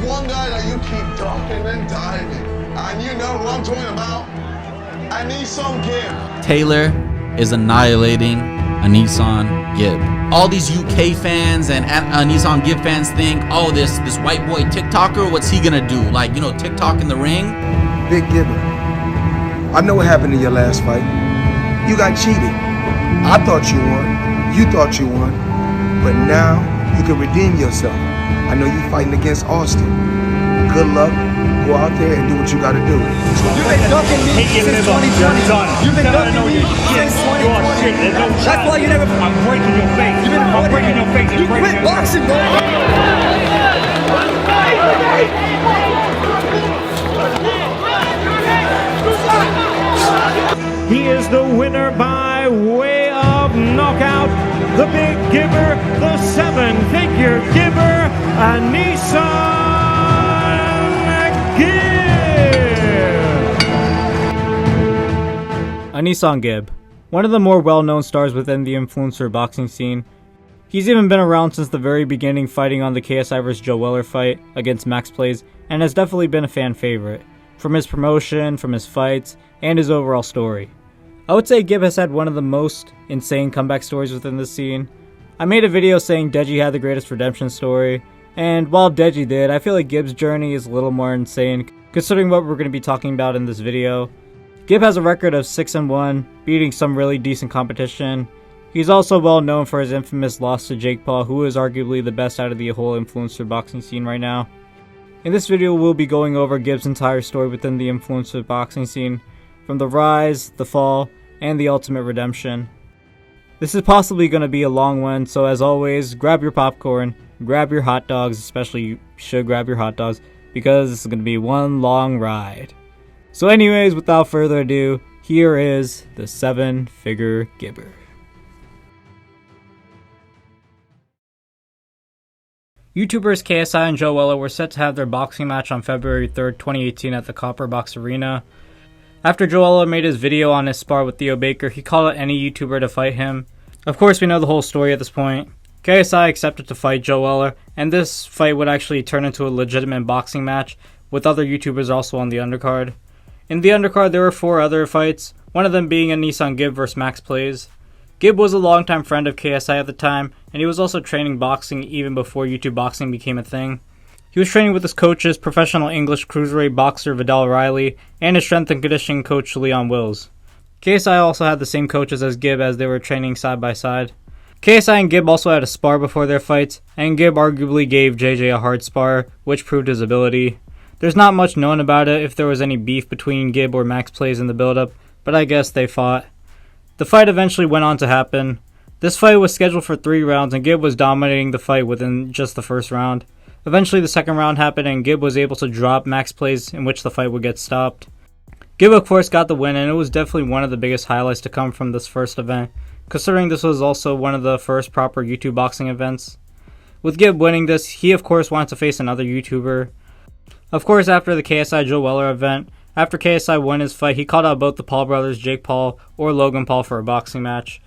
one guy that you keep ducking and diving. And you know who I'm talking about? ANESONGIB. Taylor is annihilating ANESONGIB. All these UK fans and ANESONGIB fans think, oh, this white boy TikToker, what's he gonna do? Like, you know, TikTok in the ring? Big Gibber, I know what happened in your last fight. You got cheated. I thought you won. You thought you won. But now you can redeem yourself. I know you're fighting against Austin. Good luck. Go out there and do what you gotta do. You've been ducking me since 2020. You've been ducking me since 2020. That's why you never. I'm breaking your face. I'm breaking your face. You quit boxing, bro. He is the winner by way of knockout. The big gibber, the seven-figure gibber, ANESONGIB. ANESONGIB, one of the more well-known stars within the influencer boxing scene. He's even been around since the very beginning, fighting on the KSI vs Joe Weller fight against Max Plays, and has definitely been a fan favorite, from his promotion, from his fights, and his overall story. I would say Gib has had one of the most insane comeback stories within the scene. I made a video saying Deji had the greatest redemption story, and while Deji did, I feel like Gib's journey is a little more insane, considering what we're going to be talking about in this video. Gib has a record of 6-1, beating some really decent competition. He's also well known for his infamous loss to Jake Paul, who is arguably the best out of the whole influencer boxing scene right now. In this video, we'll be going over Gib's entire story within the influencer boxing scene, from the rise, the fall, and the ultimate redemption. This is possibly going to be a long one, so as always, grab your popcorn, grab your hot dogs, especially you should grab your hot dogs, because this is going to be one long ride. So anyways, without further ado, here is the seven-figure gibber. YouTubers KSI and Joe Weller were set to have their boxing match on February 3rd, 2018 at the Copper Box Arena. After Joe Weller made his video on his spar with Theo Baker, he called out any YouTuber to fight him. Of course, we know the whole story at this point. KSI accepted to fight Joe Weller, and this fight would actually turn into a legitimate boxing match, with other YouTubers also on the undercard. In the undercard, there were 4 other fights, one of them being ANESONGIB vs Max Plays. Gib was a longtime friend of KSI at the time, and he was also training boxing even before YouTube boxing became a thing. He was training with his coaches, professional English cruiserweight boxer Vidal Riley, and his strength and conditioning coach Leon Wills. KSI also had the same coaches as Gib as they were training side by side. KSI and Gib also had a spar before their fights, and Gib arguably gave JJ a hard spar, which proved his ability. There's not much known about it if there was any beef between Gib or Max Plays in the build-up, but I guess they fought. The fight eventually went on to happen. This fight was scheduled for 3 rounds, and Gib was dominating the fight within just the first round. Eventually the second round happened and Gib was able to drop Max Plays, in which the fight would get stopped. Gib of course got the win, and it was definitely one of the biggest highlights to come from this first event, considering this was also one of the first proper YouTube boxing events. With Gib winning this, he of course wanted to face another YouTuber. Of course, after the KSI Joe Weller event, after KSI won his fight, he called out both the Paul brothers, Jake Paul or Logan Paul, for a boxing match.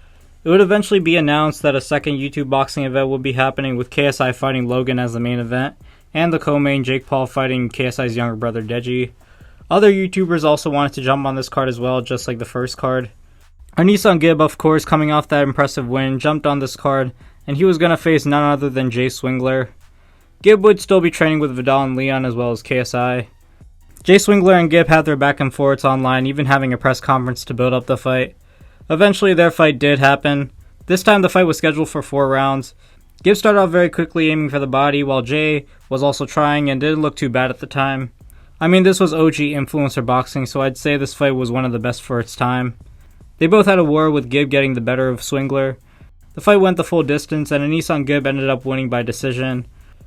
It would eventually be announced that a second YouTube boxing event would be happening, with KSI fighting Logan as the main event, and the co-main Jake Paul fighting KSI's younger brother Deji. Other YouTubers also wanted to jump on this card as well, just like the first card. ANESONGIB, of course, coming off that impressive win, jumped on this card, and he was going to face none other than Jay Swingler. Gib would still be training with Vidal and Leon as well as KSI. Jay Swingler and Gib had their back and forths online, even having a press conference to build up the fight. Eventually their fight did happen. This time the fight was scheduled for 4 rounds. Gib started off very quickly aiming for the body, while Jay was also trying and didn't look too bad at the time. I mean, this was OG influencer boxing, so I'd say this fight was one of the best for its time. They both had a war, with Gib getting the better of Swingler. The fight went the full distance, and ANESONGIB ended up winning by decision.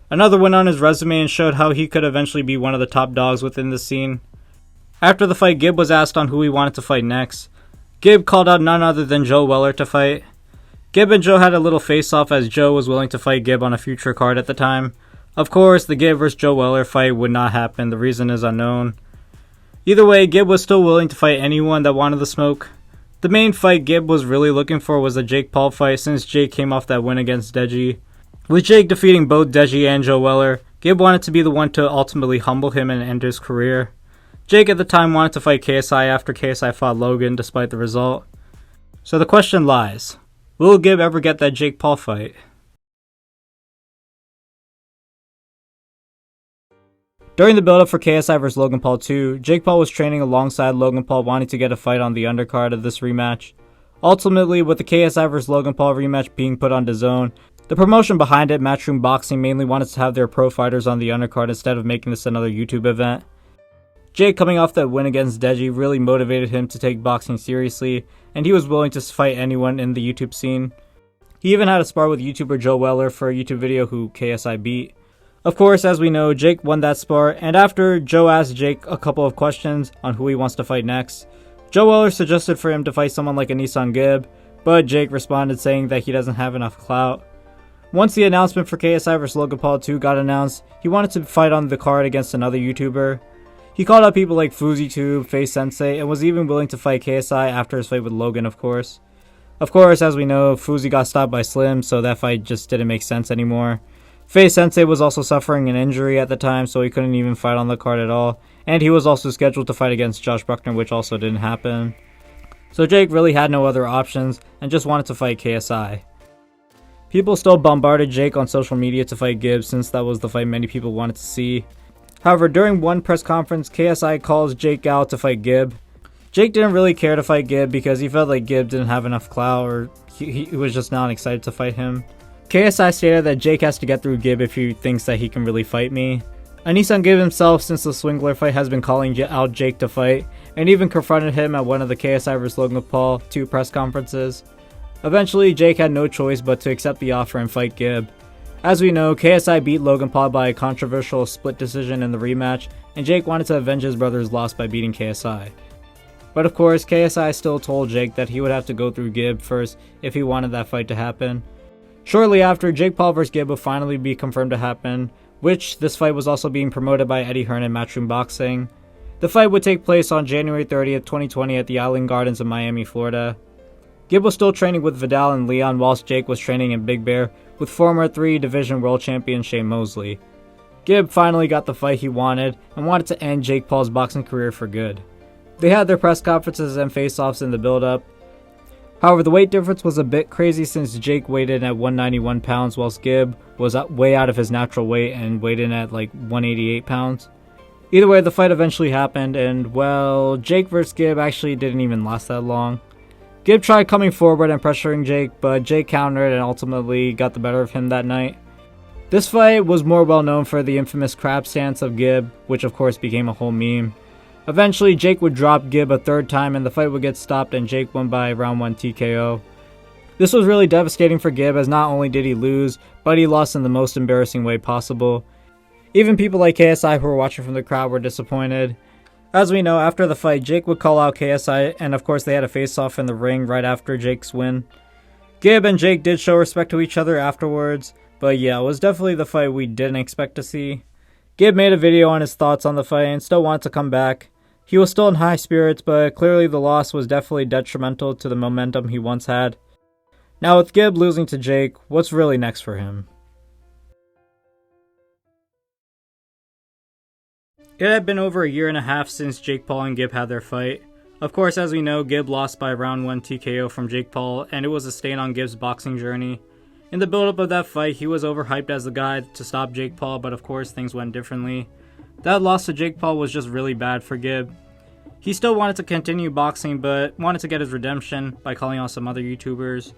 Another win on his resume, and showed how he could eventually be one of the top dogs within the scene. After the fight, Gib was asked on who he wanted to fight next. Gib called out none other than Joe Weller to fight. Gib and Joe had a little face-off, as Joe was willing to fight Gib on a future card at the time. Of course, the Gib vs Joe Weller fight would not happen, the reason is unknown. Either way, Gib was still willing to fight anyone that wanted the smoke. The main fight Gib was really looking for was the Jake Paul fight, since Jake came off that win against Deji. With Jake defeating both Deji and Joe Weller, Gib wanted to be the one to ultimately humble him and end his career. Jake at the time wanted to fight KSI after KSI fought Logan despite the result. So the question lies, will Gib ever get that Jake Paul fight? During the build-up for KSI vs Logan Paul 2, Jake Paul was training alongside Logan Paul wanting to get a fight on the undercard of this rematch. Ultimately, with the KSI vs Logan Paul rematch being put on DAZN, the promotion behind it, Matchroom Boxing, mainly wanted to have their pro fighters on the undercard instead of making this another YouTube event. Jake, coming off that win against Deji, really motivated him to take boxing seriously, and he was willing to fight anyone in the YouTube scene. He even had a spar with YouTuber Joe Weller for a YouTube video who KSI beat. Of course, as we know, Jake won that spar, and after Joe asked Jake a couple of questions on who he wants to fight next, Joe Weller suggested for him to fight someone like ANESONGIB, but Jake responded saying that he doesn't have enough clout. Once the announcement for KSI vs Logan Paul 2 got announced, he wanted to fight on the card against another YouTuber. He called out people like FuziTube, Face Sensei, and was even willing to fight KSI after his fight with Logan, of course. Of course, as we know, Fuzi got stopped by Slim, so that fight just didn't make sense anymore. Face Sensei was also suffering an injury at the time, so he couldn't even fight on the card at all, and he was also scheduled to fight against Josh Bruckner, which also didn't happen. So Jake really had no other options, and just wanted to fight KSI. People still bombarded Jake on social media to fight Gibbs, since that was the fight many people wanted to see. However, during one press conference, KSI calls Jake out to fight Gib. Jake didn't really care to fight Gib because he felt like Gib didn't have enough clout, or he was just not excited to fight him. KSI stated that Jake has to get through Gib if he thinks that he can really fight me. ANESONGIB himself, since the Swingler fight, has been calling out Jake to fight, and even confronted him at one of the KSI vs Logan Paul 2 press conferences. Eventually, Jake had no choice but to accept the offer and fight Gib. As we know, KSI beat Logan Paul by a controversial split decision in the rematch, and Jake wanted to avenge his brother's loss by beating KSI. But of course, KSI still told Jake that he would have to go through Gib first if he wanted that fight to happen. Shortly after, Jake Paul vs Gib would finally be confirmed to happen, which this fight was also being promoted by Eddie Hearn and Matchroom Boxing. The fight would take place on January 30th, 2020 at the Island Gardens in Miami, Florida. Gib was still training with Vidal and Leon, whilst Jake was training in Big Bear with former 3 Division World Champion Shane Mosley. Gib finally got the fight he wanted and wanted to end Jake Paul's boxing career for good. They had their press conferences and face-offs in the build-up. However, the weight difference was a bit crazy since Jake weighed in at 191 pounds whilst Gib was way out of his natural weight and weighed in at like 188 pounds. Either way, the fight eventually happened, and well, Jake vs Gib actually didn't even last that long. Gib tried coming forward and pressuring Jake, but Jake countered and ultimately got the better of him that night. This fight was more well known for the infamous crab stance of Gib, which of course became a whole meme. Eventually, Jake would drop Gib a 3rd time and the fight would get stopped, and Jake won by round 1 TKO. This was really devastating for Gib, as not only did he lose, but he lost in the most embarrassing way possible. Even people like KSI who were watching from the crowd were disappointed. As we know, after the fight, Jake would call out KSI, and of course they had a face-off in the ring right after Jake's win. Gib and Jake did show respect to each other afterwards, but yeah, it was definitely the fight we didn't expect to see. Gib made a video on his thoughts on the fight and still wanted to come back. He was still in high spirits, but clearly the loss was definitely detrimental to the momentum he once had. Now with Gib losing to Jake, what's really next for him? It had been over a year and a half since Jake Paul and Gib had their fight. Of course, as we know, Gib lost by round 1 TKO from Jake Paul, and it was a stain on Gib's boxing journey. In the build-up of that fight, he was overhyped as the guy to stop Jake Paul, but of course things went differently. That loss to Jake Paul was just really bad for Gib. He still wanted to continue boxing, but wanted to get his redemption by calling out some other YouTubers.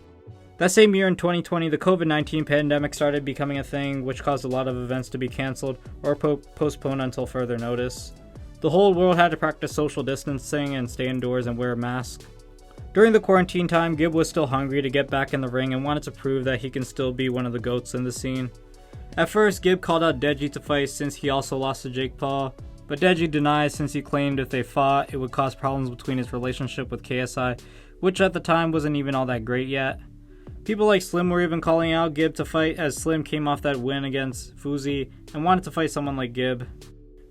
That same year in 2020, the COVID-19 pandemic started becoming a thing, which caused a lot of events to be cancelled or postponed until further notice. The whole world had to practice social distancing and stay indoors and wear a mask. During the quarantine time, Gib was still hungry to get back in the ring and wanted to prove that he can still be one of the GOATs in the scene. At first, Gib called out Deji to fight since he also lost to Jake Paul, but Deji denied since he claimed if they fought, it would cause problems between his relationship with KSI, which at the time wasn't even all that great yet. People like Slim were even calling out Gib to fight, as Slim came off that win against Fuzi and wanted to fight someone like Gib.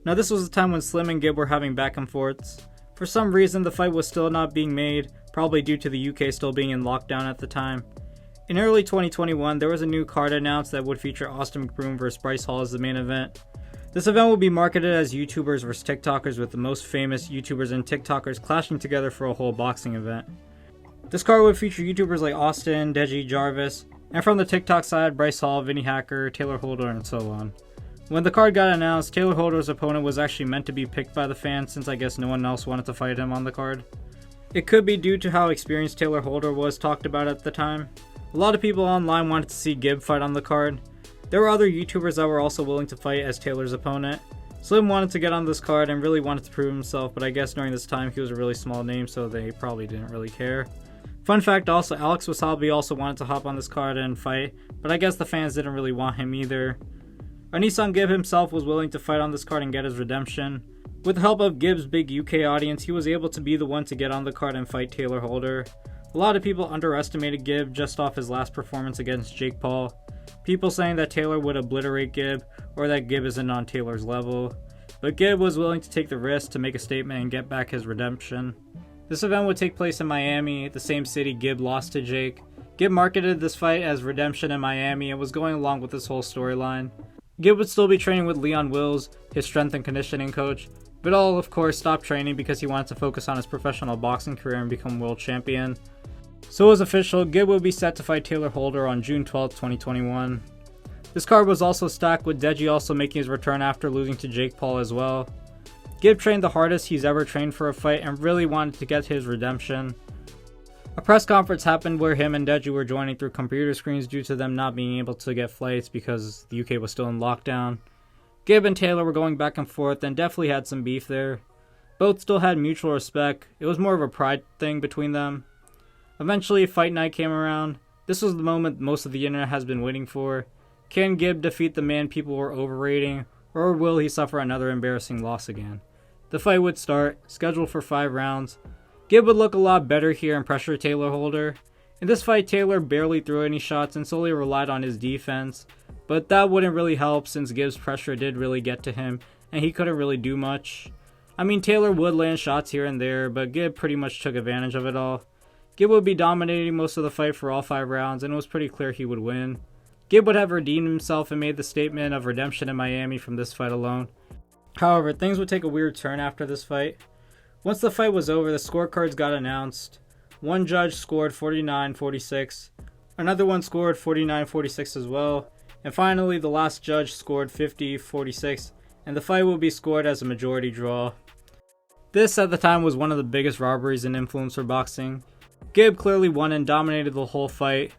Now this was the time when Slim and Gib were having back and forths. For some reason, the fight was still not being made, probably due to the UK still being in lockdown at the time. In early 2021, there was a new card announced that would feature Austin McBroom vs Bryce Hall as the main event. This event will be marketed as YouTubers vs TikTokers, with the most famous YouTubers and TikTokers clashing together for a whole boxing event. This card would feature YouTubers like Austin, Deji, Jarvis, and from the TikTok side, Bryce Hall, Vinny Hacker, Taylor Holder, and so on. When the card got announced, Taylor Holder's opponent was actually meant to be picked by the fans, since I guess no one else wanted to fight him on the card. It could be due to how experienced Taylor Holder was talked about at the time. A lot of people online wanted to see Gib fight on the card. There were other YouTubers that were also willing to fight as Taylor's opponent. Slim wanted to get on this card and really wanted to prove himself, but I guess during this time he was a really small name, so they probably didn't really care. Fun fact also, Alex Wasabi also wanted to hop on this card and fight, but I guess the fans didn't really want him either. ANESONGIB himself was willing to fight on this card and get his redemption. With the help of Gib's big UK audience, he was able to be the one to get on the card and fight Taylor Holder. A lot of people underestimated Gib just off his last performance against Jake Paul. People saying that Taylor would obliterate Gib, or that Gib isn't on Taylor's level. But Gib was willing to take the risk to make a statement and get back his redemption. This event would take place in Miami, the same city Gib lost to Jake. Gib marketed this fight as redemption in Miami and was going along with this whole storyline. Gib would still be training with Leon Wills, his strength and conditioning coach, but all of course stopped training because he wanted to focus on his professional boxing career and become world champion. So it was official, Gib will be set to fight Taylor Holder on June 12, 2021. This card was also stacked, with Deji also making his return after losing to Jake Paul as well. Gib trained the hardest he's ever trained for a fight and really wanted to get his redemption. A press conference happened where him and Deji were joining through computer screens due to them not being able to get flights because the UK was still in lockdown. Gib and Taylor were going back and forth and definitely had some beef there. Both still had mutual respect, it was more of a pride thing between them. Eventually, fight night came around. This was the moment most of the internet has been waiting for. Can Gib defeat the man people were overrating, or will he suffer another embarrassing loss again? The fight would start, scheduled for 5 rounds. Gib would look a lot better here and pressure Taylor Holder. In this fight, Taylor barely threw any shots and solely relied on his defense, but that wouldn't really help since Gib's pressure did really get to him, and he couldn't really do much. I mean, Taylor would land shots here and there, but Gib pretty much took advantage of it all. Gib would be dominating most of the fight for all 5 rounds, and it was pretty clear he would win. Gib would have redeemed himself and made the statement of redemption in Miami from this fight alone. However, things would take a weird turn after this fight. Once the fight was over, the scorecards got announced. One judge scored 49-46, another one scored 49-46 as well, and finally the last judge scored 50-46, and the fight will be scored as a majority draw. This at the time was one of the biggest robberies in influencer boxing. Gib clearly won and dominated the whole fight.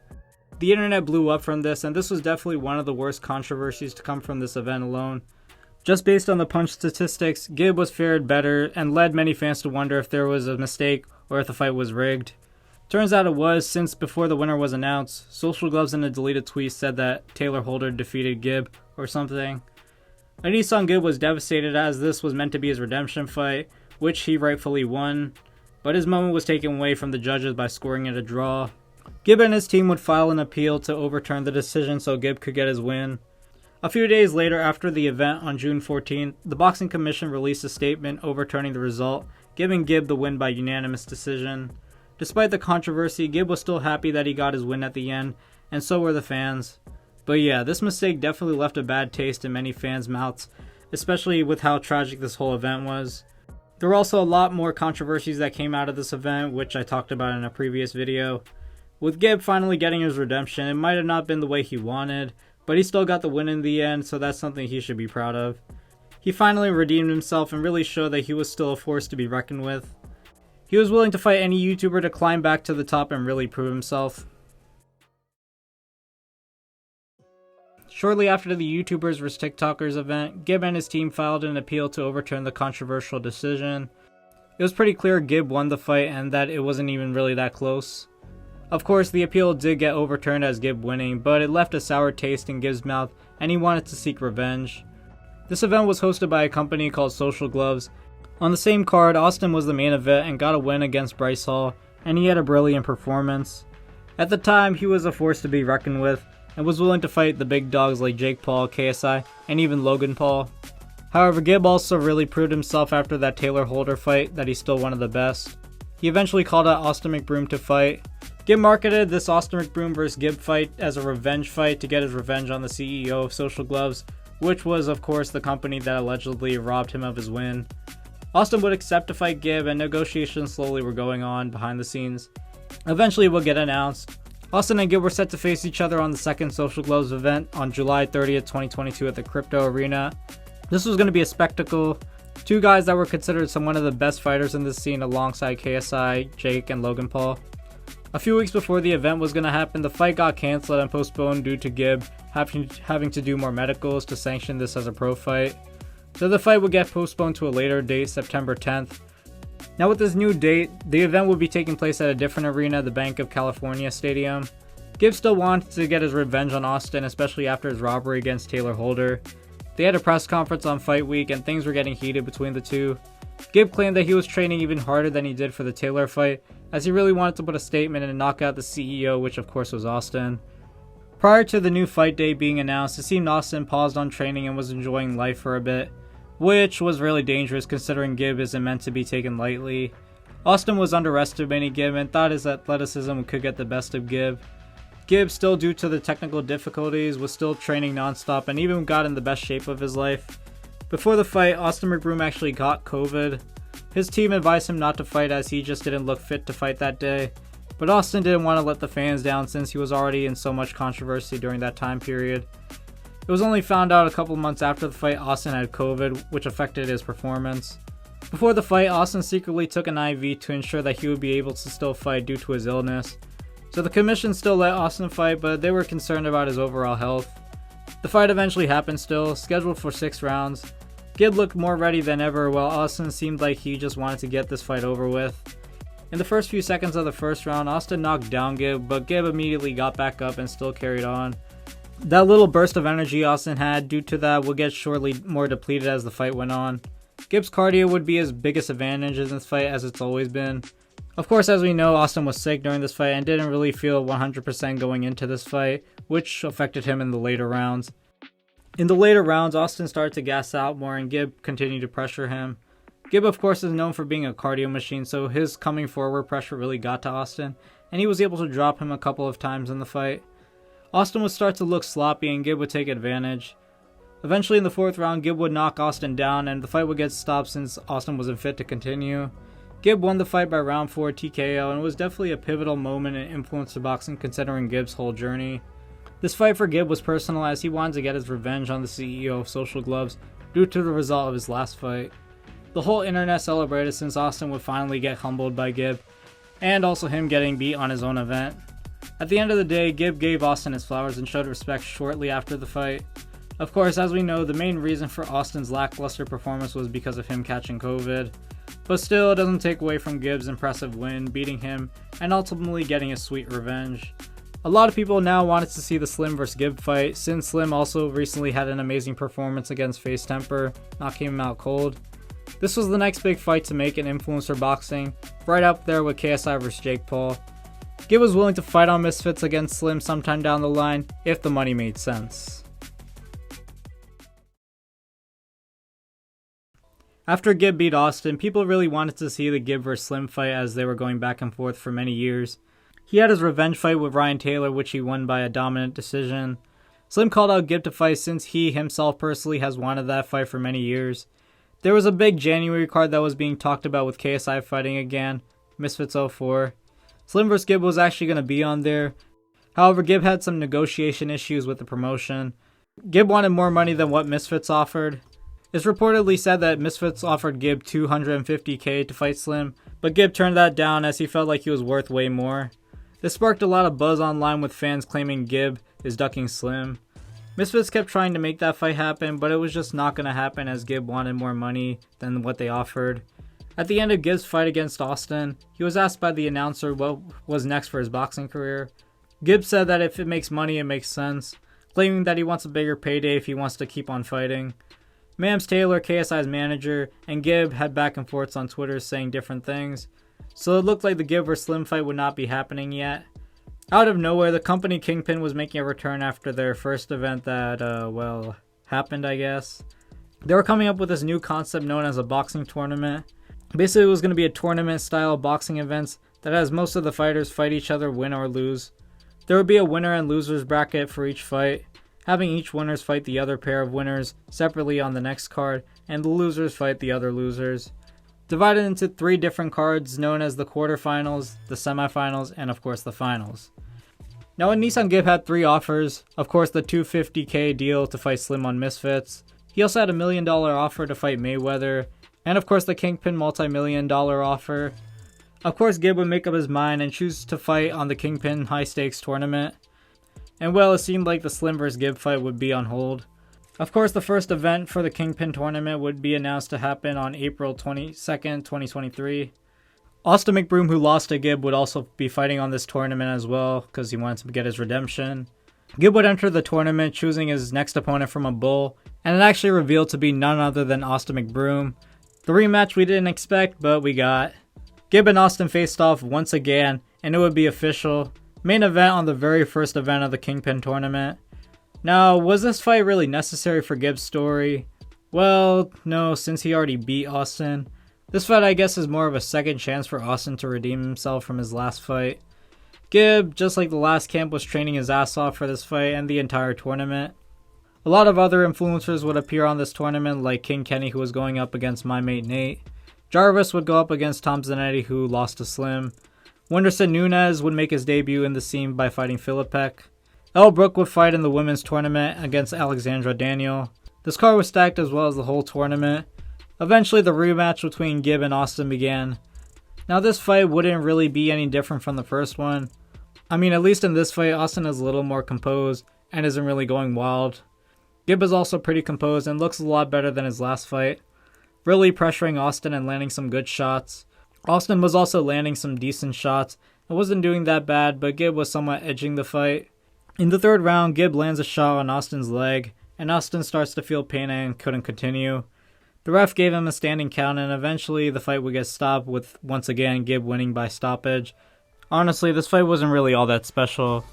The internet blew up from this, and this was definitely one of the worst controversies to come from this event alone. Just based on the punch statistics, Gib was fared better and led many fans to wonder if there was a mistake or if the fight was rigged. Turns out it was, since before the winner was announced, Social Gloves in a deleted tweet said that Taylor Holder defeated Gib or something. ANESONGIB was devastated as this was meant to be his redemption fight, which he rightfully won, but his moment was taken away from the judges by scoring it a draw. Gib and his team would file an appeal to overturn the decision so Gib could get his win. A few days later, after the event on June 14th, the Boxing Commission released a statement overturning the result, giving Gib the win by unanimous decision. Despite the controversy, Gib was still happy that he got his win at the end, and so were the fans. But yeah, this mistake definitely left a bad taste in many fans' mouths, especially with how tragic this whole event was. There were also a lot more controversies that came out of this event, which I talked about in a previous video. With Gib finally getting his redemption, it might have not been the way he wanted, but he still got the win in the end, so that's something he should be proud of. He finally redeemed himself and really showed that he was still a force to be reckoned with. He was willing to fight any YouTuber to climb back to the top and really prove himself. Shortly after the YouTubers vs TikTokers event, Gib and his team filed an appeal to overturn the controversial decision. It was pretty clear Gib won the fight and that it wasn't even really that close. Of course, the appeal did get overturned as Gib winning, but it left a sour taste in Gib's mouth and he wanted to seek revenge. This event was hosted by a company called Social Gloves. On the same card, Austin was the main event and got a win against Bryce Hall, and he had a brilliant performance. At the time, he was a force to be reckoned with, and was willing to fight the big dogs like Jake Paul, KSI, and even Logan Paul. However, Gib also really proved himself after that Taylor Holder fight that he's still one of the best. He eventually called out Austin McBroom to fight. Gib marketed this Austin McBroom vs Gib fight as a revenge fight to get his revenge on the CEO of Social Gloves, which was of course the company that allegedly robbed him of his win. Austin would accept to fight Gib, and negotiations slowly were going on behind the scenes. Eventually it would get announced. Austin and Gib were set to face each other on the second Social Gloves event on July 30th, 2022 at the Crypto Arena. This was going to be a spectacle. Two guys that were considered some one of the best fighters in this scene alongside KSI, Jake, and Logan Paul. A few weeks before the event was going to happen, the fight got cancelled and postponed due to Gib having to do more medicals to sanction this as a pro fight. So the fight would get postponed to a later date, September 10th. Now with this new date, the event would be taking place at a different arena, the Bank of California Stadium. Gib still wanted to get his revenge on Austin, especially after his robbery against Taylor Holder. They had a press conference on fight week and things were getting heated between the two. Gib claimed that he was training even harder than he did for the Taylor fight, as he really wanted to put a statement and knock out the CEO, which of course was Austin. Prior to the new fight day being announced, it seemed Austin paused on training and was enjoying life for a bit, which was really dangerous considering Gib isn't meant to be taken lightly. Austin was underestimating Gib and thought his athleticism could get the best of Gib. Gib, still due to the technical difficulties, was still training non-stop and even got in the best shape of his life. Before the fight, Austin McBroom actually got COVID. His team advised him not to fight as he just didn't look fit to fight that day. But Austin didn't want to let the fans down since he was already in so much controversy during that time period. It was only found out a couple months after the fight Austin had COVID, which affected his performance. Before the fight, Austin secretly took an IV to ensure that he would be able to still fight due to his illness. So the commission still let Austin fight, but they were concerned about his overall health. The fight eventually happened still, scheduled for 6 rounds. Gib looked more ready than ever, while Austin seemed like he just wanted to get this fight over with. In the first few seconds of the first round, Austin knocked down Gib, but Gib immediately got back up and still carried on. That little burst of energy Austin had due to that would get shortly more depleted as the fight went on. Gib's cardio would be his biggest advantage in this fight, as it's always been. Of course, as we know, Austin was sick during this fight and didn't really feel 100% going into this fight, which affected him in the later rounds. In the later rounds, Austin started to gas out more and Gib continued to pressure him. Gib, of course, is known for being a cardio machine, so his coming forward pressure really got to Austin, and he was able to drop him a couple of times in the fight. Austin would start to look sloppy and Gib would take advantage. Eventually in the 4th round, Gib would knock Austin down and the fight would get stopped since Austin wasn't fit to continue. Gib won the fight by round 4 TKO and it was definitely a pivotal moment in influencer boxing considering Gib's whole journey. This fight for Gib was personal as he wanted to get his revenge on the CEO of Social Gloves due to the result of his last fight. The whole internet celebrated since Austin would finally get humbled by Gib, and also him getting beat on his own event. At the end of the day, Gib gave Austin his flowers and showed respect shortly after the fight. Of course, as we know, the main reason for Austin's lackluster performance was because of him catching COVID. But still, it doesn't take away from Gib's impressive win, beating him, and ultimately getting a sweet revenge. A lot of people now wanted to see the Slim vs Gib fight, since Slim also recently had an amazing performance against Face Temper, knocking him out cold. This was the next big fight to make in influencer boxing, right up there with KSI vs Jake Paul. Gib was willing to fight on Misfits against Slim sometime down the line, if the money made sense. After Gib beat Austin, people really wanted to see the Gib vs Slim fight as they were going back and forth for many years. He had his revenge fight with Ryan Taylor, which he won by a dominant decision. Slim called out Gib to fight since he himself personally has wanted that fight for many years. There was a big January card that was being talked about with KSI fighting again, Misfits 04. Slim vs Gib was actually going to be on there. However, Gib had some negotiation issues with the promotion. Gib wanted more money than what Misfits offered. It's reportedly said that Misfits offered Gib $250K to fight Slim, but Gib turned that down as he felt like he was worth way more. This sparked a lot of buzz online with fans claiming Gib is ducking Slim. Misfits kept trying to make that fight happen, but it was just not going to happen as Gib wanted more money than what they offered. At the end of Gib's fight against Austin, he was asked by the announcer what was next for his boxing career. Gib said that if it makes money, it makes sense, claiming that he wants a bigger payday if he wants to keep on fighting. Mams Taylor, KSI's manager, and Gib had back and forths on Twitter saying different things, so it looked like the Gib vs Slim fight would not be happening yet. Out of nowhere, the company Kingpyn was making a return after their first event that, happened, I guess. They were coming up with this new concept known as a boxing tournament. Basically, it was going to be a tournament-style boxing events that has most of the fighters fight each other, win or lose. There would be a winner and losers bracket for each fight. having each winners fight the other pair of winners separately on the next card, and the losers fight the other losers. Divided into 3 different cards known as the quarterfinals, the semifinals, and of course the finals. Now ANESONGIB had 3 offers. Of course, the $250K deal to fight Slim on Misfits. He also had a $1 million offer to fight Mayweather, and of course the Kingpyn multi-million-dollar offer. Of course, Gib would make up his mind and choose to fight on the Kingpyn high stakes tournament. And well, it seemed like the Slim vs Gib fight would be on hold. Of course, the first event for the Kingpyn tournament would be announced to happen on April 22nd, 2023. Austin McBroom, who lost to Gib, would also be fighting on this tournament as well because he wanted to get his redemption. Gib would enter the tournament choosing his next opponent from a bull, and it actually revealed to be none other than Austin McBroom. The rematch we didn't expect, but we got. Gib and Austin faced off once again, and it would be official. Main event on the very first event of the Kingpyn tournament. Now, was this fight really necessary for Gib's story? Well, no, since he already beat Austin. This fight, I guess, is more of a second chance for Austin to redeem himself from his last fight. Gib, just like the last camp, was training his ass off for this fight and the entire tournament. A lot of other influencers would appear on this tournament, like King Kenny, who was going up against my mate Nate. Jarvis would go up against Tom Zanetti, who lost to Slim. Whindersson Nunes would make his debut in the scene by fighting Philippek. Elle Brooke would fight in the women's tournament against Alexandra Daniel. This card was stacked as well as the whole tournament. Eventually, the rematch between Gib and Austin began. Now, this fight wouldn't really be any different from the first one. I mean, at least in this fight, Austin is a little more composed and isn't really going wild. Gib is also pretty composed and looks a lot better than his last fight, really pressuring Austin and landing some good shots. Austin was also landing some decent shots and wasn't doing that bad, but Gib was somewhat edging the fight. In the third round, Gib lands a shot on Austin's leg, and Austin starts to feel pain and couldn't continue. The ref gave him a standing count, and eventually the fight would get stopped, with once again Gib winning by stoppage. Honestly, this fight wasn't really all that special.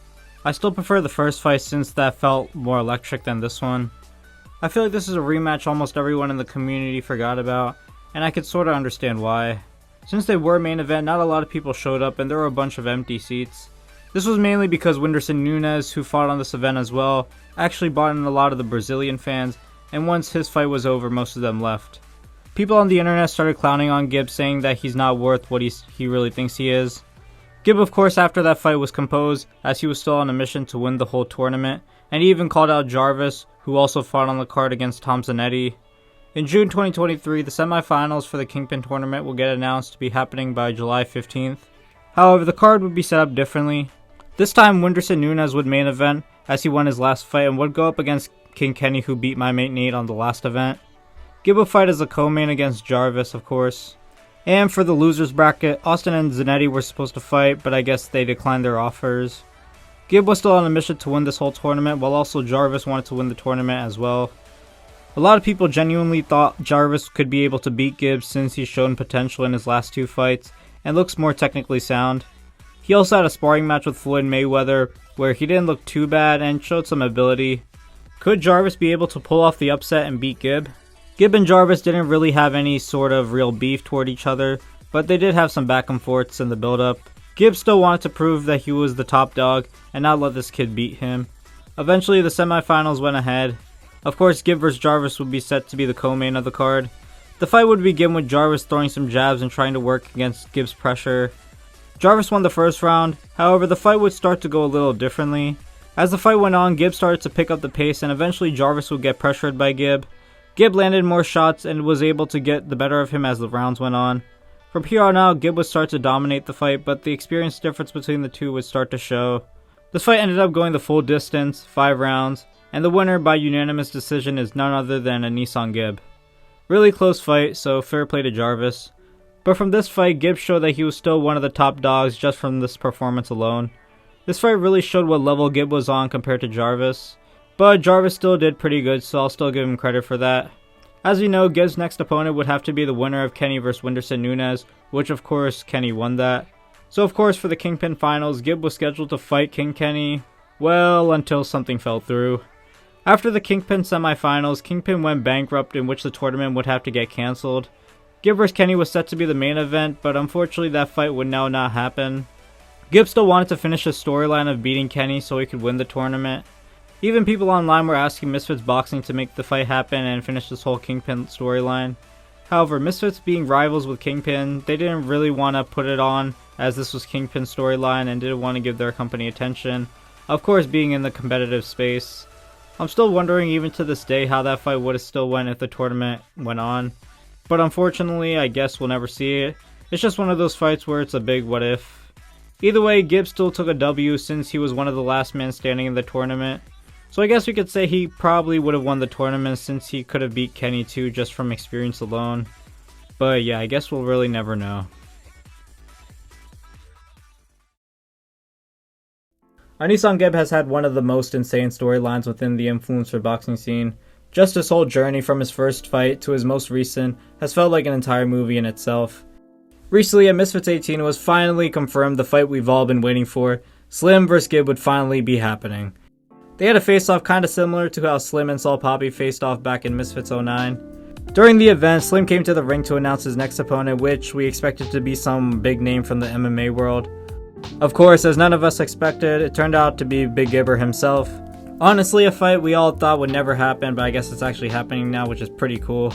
I still prefer the first fight since that felt more electric than this one. I feel like this is a rematch almost everyone in the community forgot about, and I could sorta understand why. Since they were main event, not a lot of people showed up and there were a bunch of empty seats. This was mainly because Whindersson Nunes, who fought on this event as well, actually brought in a lot of the Brazilian fans, and once his fight was over, most of them left. People on the internet started clowning on Gib, saying that he's not worth what he really thinks he is. Gib, of course, after that fight was composed, as he was still on a mission to win the whole tournament, and he even called out Jarvis, who also fought on the card against Tom Zanetti. In June 2023, the semifinals for the Kingpyn tournament will get announced to be happening by July 15th. However, the card would be set up differently. This time, Whindersson Nunes would main event, as he won his last fight, and would go up against King Kenny, who beat my mate Nate on the last event. Gib would fight as a co-main against Jarvis, of course. And for the losers bracket, Austin and Zanetti were supposed to fight, but I guess they declined their offers. Gib was still on a mission to win this whole tournament, while also Jarvis wanted to win the tournament as well. A lot of people genuinely thought Jarvis could be able to beat Gib since he's shown potential in his last 2 fights, and looks more technically sound. He also had a sparring match with Floyd Mayweather, where he didn't look too bad and showed some ability. Could Jarvis be able to pull off the upset and beat Gib? Gib and Jarvis didn't really have any sort of real beef toward each other, but they did have some back and forths in the build-up. Gib still wanted to prove that he was the top dog and not let this kid beat him. Eventually, the semifinals went ahead. Of course, Gib vs Jarvis would be set to be the co-main of the card. The fight would begin with Jarvis throwing some jabs and trying to work against Gib's pressure. Jarvis won the first round, however the fight would start to go a little differently. As the fight went on, Gib started to pick up the pace and eventually Jarvis would get pressured by Gib. Gib landed more shots and was able to get the better of him as the rounds went on. From here on out, Gib would start to dominate the fight, but the experience difference between the two would start to show. This fight ended up going the full distance, 5 rounds, and the winner by unanimous decision is none other than ANESONGIB. Really close fight, so fair play to Jarvis. But from this fight, Gib showed that he was still one of the top dogs just from this performance alone. This fight really showed what level Gib was on compared to Jarvis. But Jarvis still did pretty good, so I'll still give him credit for that. As you know, Gib's next opponent would have to be the winner of Kenny vs Whindersson Nunes, which of course Kenny won that. So of course for the Kingpyn finals, Gib was scheduled to fight King Kenny, well, until something fell through. After the Kingpyn semifinals, Kingpyn went bankrupt, in which the tournament would have to get cancelled. Gib vs Kenny was set to be the main event, but unfortunately that fight would now not happen. Gib still wanted to finish his storyline of beating Kenny so he could win the tournament. Even people online were asking Misfits Boxing to make the fight happen and finish this whole Kingpyn storyline. However, Misfits being rivals with Kingpyn, they didn't really want to put it on as this was Kingpyn's storyline and didn't want to give their company attention. Of course, being in the competitive space. I'm still wondering even to this day how that fight would have still went if the tournament went on. But unfortunately, I guess we'll never see it. It's just one of those fights where it's a big what if. Either way, Gib still took a W since he was one of the last men standing in the tournament. So I guess we could say he probably would have won the tournament since he could have beat Kenny too just from experience alone. But yeah, I guess we'll really never know. ANESONGIB has had one of the most insane storylines within the influencer boxing scene. Just his whole journey from his first fight to his most recent has felt like an entire movie in itself. Recently at Misfits 18 it was finally confirmed the fight we've all been waiting for. Slim vs Gib would finally be happening. They had a face-off kinda similar to how Slim and Saul Poppy faced off back in Misfits 09. During the event, Slim came to the ring to announce his next opponent, which we expected to be some big name from the MMA world. Of course, as none of us expected, it turned out to be Big Gibber himself. Honestly, a fight we all thought would never happen, but I guess it's actually happening now, which is pretty cool.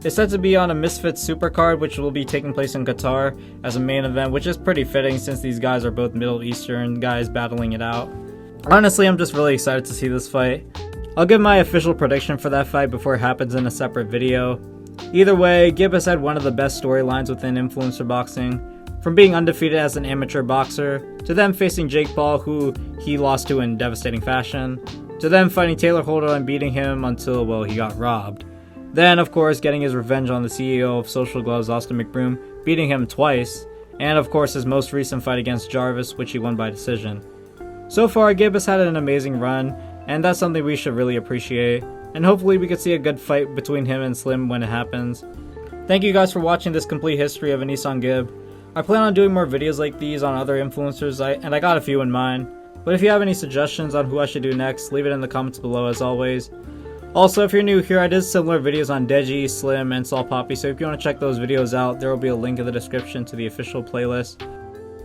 It's set to be on a Misfits Supercard, which will be taking place in Qatar as a main event, which is pretty fitting since these guys are both Middle Eastern guys battling it out. Honestly, I'm just really excited to see this fight. I'll give my official prediction for that fight before it happens in a separate video. Either way, Gib has had one of the best storylines within influencer boxing. From being undefeated as an amateur boxer, to them facing Jake Paul, who he lost to in devastating fashion, to them fighting Taylor Holder and beating him until, well, he got robbed. Then, of course, getting his revenge on the CEO of Social Gloves, Austin McBroom, beating him twice, and of course his most recent fight against Jarvis, which he won by decision. So far, Gib has had an amazing run, and that's something we should really appreciate, and hopefully we could see a good fight between him and Slim when it happens. Thank you guys for watching this complete history of ANESONGIB. I plan on doing more videos like these on other influencers, and I got a few in mind, but if you have any suggestions on who I should do next, leave it in the comments below as always. Also, if you're new here, I did similar videos on Deji, Slim, and Saul Poppy, so if you want to check those videos out, there will be a link in the description to the official playlist.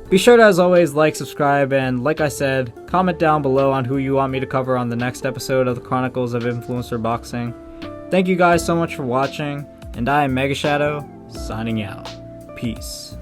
Be sure to, as always, like, subscribe, and like I said, comment down below on who you want me to cover on the next episode of the Chronicles of Influencer Boxing. Thank you guys so much for watching, and I am Mega Shadow, signing out. Peace.